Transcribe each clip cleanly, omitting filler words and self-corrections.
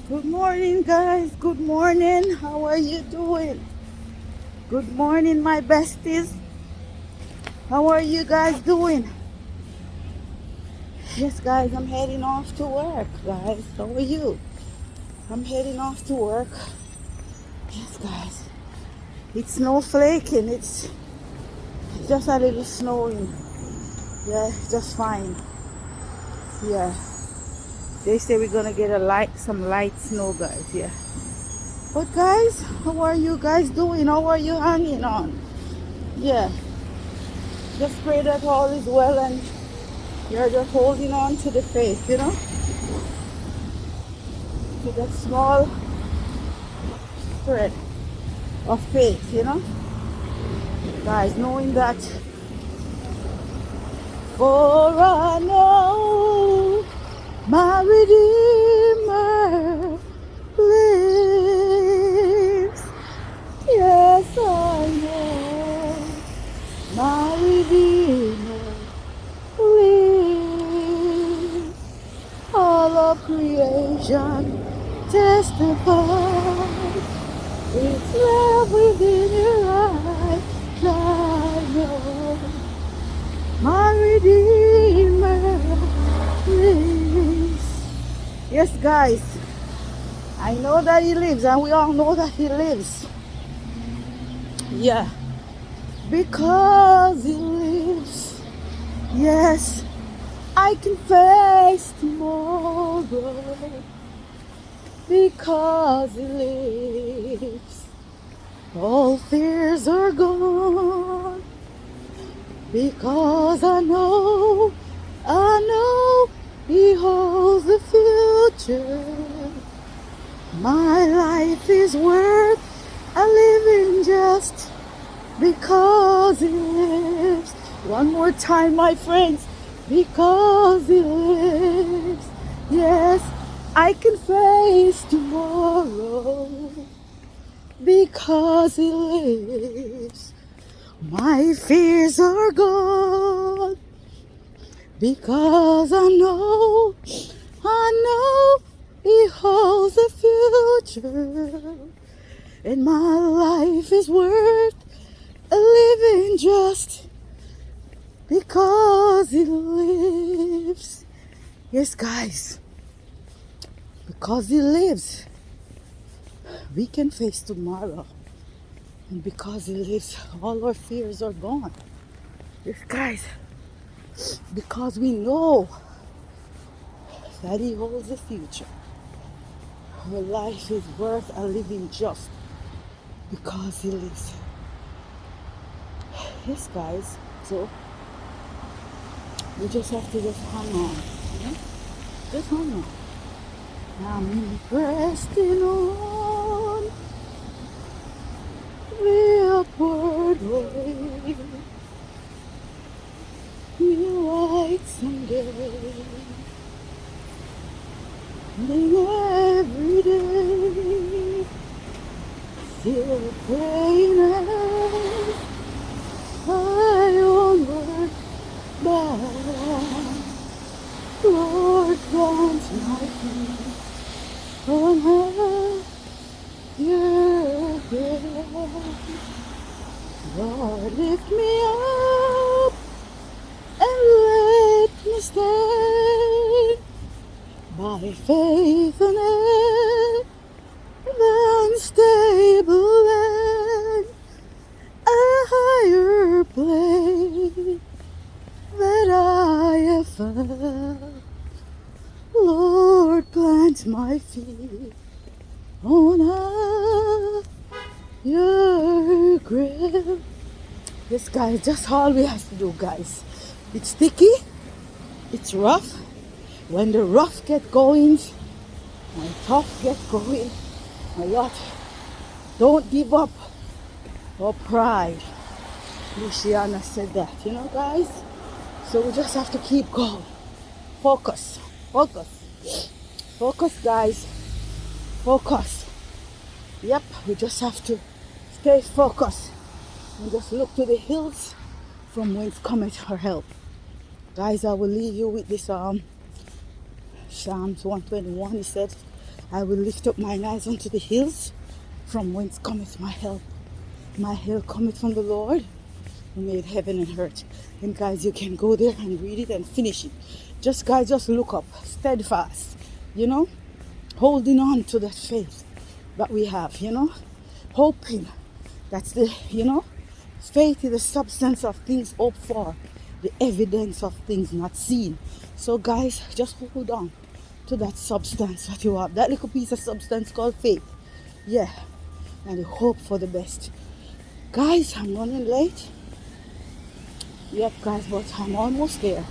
Good morning, guys. Good morning. How are you doing? Good morning, my besties. How are you guys doing? Yes, guys, I'm heading off to work, guys. How are you? I'm heading off to work. Yes, guys. It's snowflaking. It's just a little snowing. Yeah, just fine. Yeah. They say we're gonna get some light snow, guys. Yeah. But guys, how are you guys doing? How are you hanging on? Yeah. Just pray that all is well and you're just holding on to the faith, to that small thread of faith. Guys, knowing that for I know my Redeemer lives. Yes, I know my Redeemer lives. All of creation testifies. It's love within your eyes. I know my Redeemer lives. Yes, guys, I know that He lives, and we all know that He lives. Yeah, because He lives. Yes, I can face tomorrow because He lives. All fears are gone because I know He holds the future. My life is worth a living just because He lives. One more time, my friends, because He lives. Yes, I can face tomorrow because He lives. My fears are gone because I know He holds the future. And my life is worth a living just because He lives. Yes, guys, because He lives, we can face tomorrow. And because He lives, all our fears are gone. Yes, guys, because we know that He holds the future. Our life is worth a living just because He lives. Yes, guys. So we just have to just hang on. Just hang on. I'm resting on the upward way. New light someday. Living every day. Still praying as I onward bound. Lord, plant my feet on higher ground. Lord, lift me up and let me stand by faith and the unstable land, a higher plane that I have found. Lord, plant my feet on higher ground. Yes, guys, that's all we have to do, guys. It's sticky, it's rough. When the rough get going, when tough get going, my lot, don't give up or pride. Luciana said that, guys. So we just have to keep going. Focus, focus, focus, guys. Focus. Yep, we just have to stay focused and just look to the hills from whence cometh our help. Guys, I will leave you with this Psalms 121. He said, I will lift up mine eyes unto the hills, from whence cometh my help. My help cometh from the Lord who made heaven and earth. And guys, you can go there and read it and finish it. Just guys, just look up, steadfast, you know, holding on to that faith that we have, you know, hoping. That's the, you know, faith is the substance of things hoped for, the evidence of things not seen. So guys, just hold on to that substance that you have, that little piece of substance called faith. Yeah, and hope for the best. Guys, I'm running late. Yep, guys, but I'm almost there.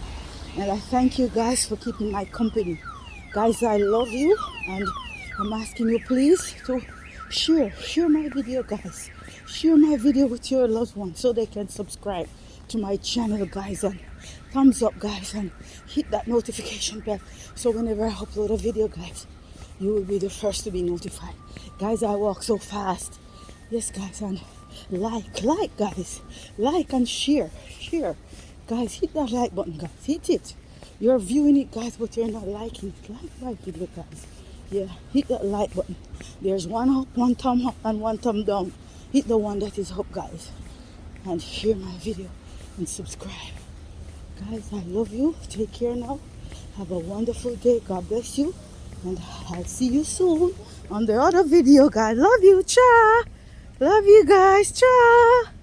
And I thank you guys for keeping my company. Guys, I love you, and I'm asking you please to share my video, guys. Share my video with your loved ones so they can subscribe to my channel, guys, and thumbs up, guys, and hit that notification bell so whenever I upload a video, guys, you will be the first to be notified. Guys, I walk so fast. Yes, guys, and like, guys, like and share. Guys, hit that like button, guys, hit it. You're viewing it, guys, but you're not liking it. Like my video, guys. Yeah, hit that like button. There's one up, one thumb up, and one thumb down. Hit the one that is up, guys, and share my video and subscribe. Guys, I love you. Take care now. Have a wonderful day. God bless you, and I'll see you soon on the other video, guys. Love you, cha. Love you guys, cha.